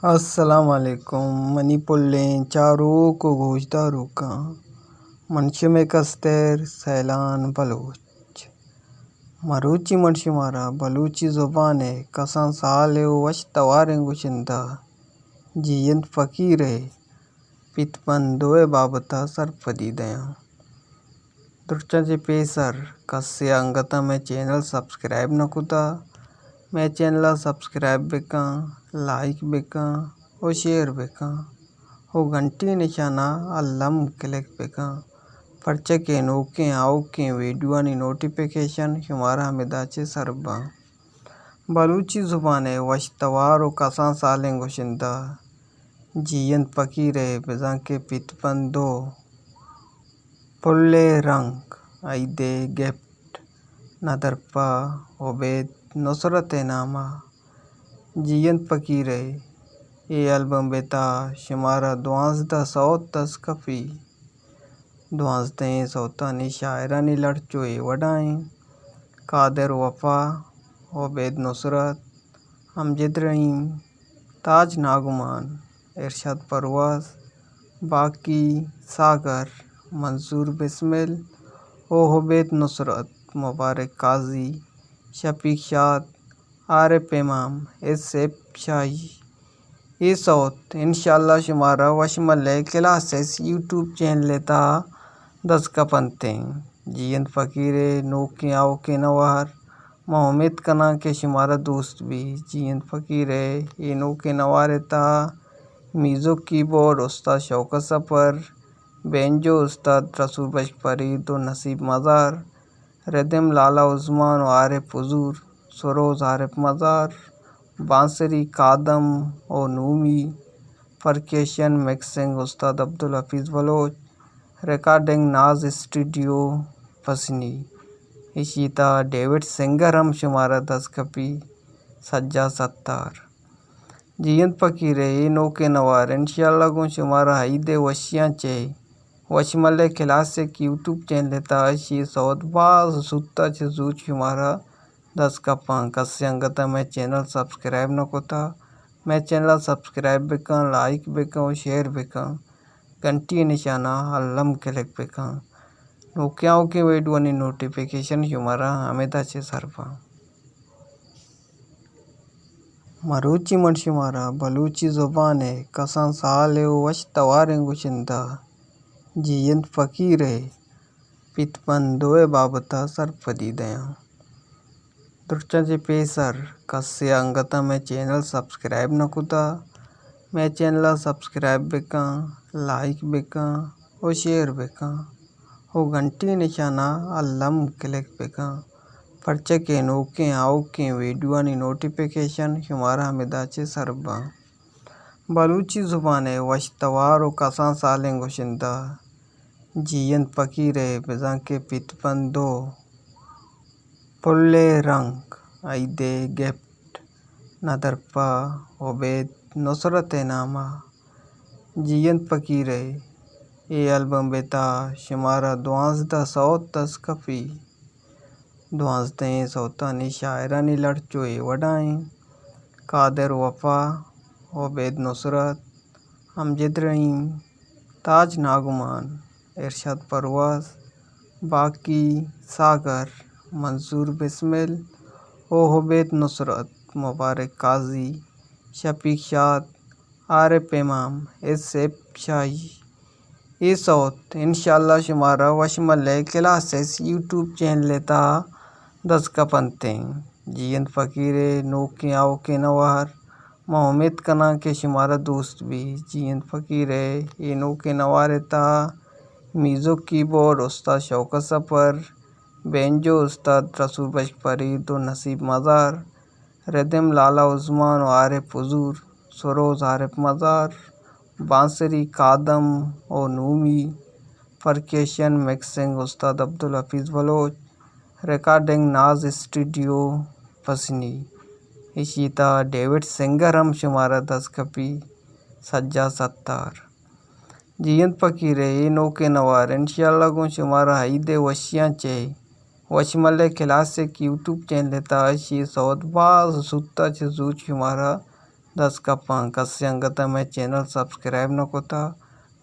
السلام علیکم منی پلیں چاروں کو گوجداروں کا منشم کستر سیلان بلوچ مروچی منشمارا بلوچی زبان کسان سال وش تواریں گوشندہ جیند فقیر پت پندوے بابتا سر پدیدیاں درچہ پیسر کسے انگتا میں چینل سبسکرائب نہ کتا میں چینل سبسکرائب بکاں لائک بکاں اور شیئر بکاں اور گھنٹی نشانہ علم کلک بکاں پرچہ کے نوکیں آوکیں ویڈیوانی نوٹیفیکیشن شمارہ ہمیداچے سرباں بلوچی زبان وشتوار و کسان سالیں گوشندہ جیند فقیر بزاں کے پت پندو پلے رنگ ایدے گفٹ ندرپا عبید نصرت نامہ جیند فقیر یہ البم بیتا شمارہ 1200 تسکفی 12 سوتانی شاعرانی لڑچوئے وڈائیں قادر وفا عبید نصرت امجد رحیم تاج ناگمان ارشاد پرواز باقی ساگر منصور بسمل او عبید نصرت مبارک قاضی شفیق شاد عارف امام ایف شاہی یہ صوت انشاءاللہ شمارہ وشملے کلاسز یوٹیوب چینل لیتا دس کا پنتیں جیند فقیر نوکیں آوکیں نوہر میں امید کنا کہ شمارہ دوست بھی جیند فقیر یہ نوکیں نوارتا میوزک کی بورڈ استاد شوکت سفر بینجو استاد رسول بشک فرید و نصیب مزار ردم لالا عثمان و عارف حضور سروز عارف مزار بانسری قادم و نومی پرکیشن مکسنگ استاد عبدالحفیظ بلوچ ریکارڈنگ ناز studio Pasni Ishita David singer ہم شمارہ 10 کپی سجا ستار جیند فقیر یہ نوکے نوار انشاءاللہ گون شمارہ حیدے وشیاں چے وشملے کلاسک یوٹیوب چینل لیتا اشی سوت باز ستا چے زوچ شمارہ 10 کپاں کسے انگتا میں چینل سبسکرائب نہ کتا میں چینل سبسکرائب بکاں لائک بکاں اور شیئر بکاں گھنٹی نشانہ علم کلک بکاں نوکیاں کے ویڈیوانی نوٹیفیکیشن شمارہ ہمیدہ چے سرباں مروچی منشمارا بلوچی زبان کسان سال وش تواریں گوشندہ جیند فقیر پت پندوے بابتا سر پدیدیاں درچہ پیسر کسے انگتا میں چینل سبسکرائب نہ کتا میں چینل سبسکرائب بکاں لائک بکاں اور شیئر بکاں اور گھنٹی نشانہ علم کلک بکاں پرچہ کے نوکیں آوکیں ویڈیوانی نوٹیفیکیشن شمارہ ہمیداچے سرباں بلوچی زبان وشتوار و کسان سالیں گوشندہ جیند فقیر بزاں کے پت پندو پلے رنگ ایدے گفٹ ندرپا عبید نصرت نامہ جیند فقیر یہ البم بیتا شمارہ 1200 تسکفی 12 سوتانی شاعرانی لڑچوئے وڈائیں قادر وفا عبید نصرت امجد رحیم تاج ناگمان ارشاد پرواز باقی ساگر منصور بسمل او عبید نصرت مبارک قاضی شفیق شاد عارف امام ایف شاہی یہ صوت انشاءاللہ شمارہ وشملے کلاسز یوٹیوب چینل لیتا 10 کا پنتیں جیند فقیر نوکیں آوکیں نوہر میں امید کنا کہ شمارہ دوست بھی جیند فقیر یہ نوکیں نوارتا میوزک کی بورڈ استاد شوکت سفر بینجو استاد رسول بشک فرید و نصیب مزار ردم لالا عثمان و عارف حضور سروز عارف مزار بانسری قادم و نومی پرکیشن مکسنگ استاد عبدالحفیظ بلوچ ریکارڈنگ ناز studio Pasni Ishita David singer ہم شمارہ 10 کپی سجا ستار جیند فقیر یہ نوکے نوار انشاءاللہ گون شمارہ حیدے وشیاں چے وشملے کلاسک یوٹیوب چینل لیتا اشی سوت باز ستا چے زوچ شمارہ 10 ಕಪ್ಪ ಕಸಿ ಅಂಗತ ಮೈ ಚಾನಲ್ ಸಬ್ಸ್ಕ್ರೈಬ್ ನಕೋತಾ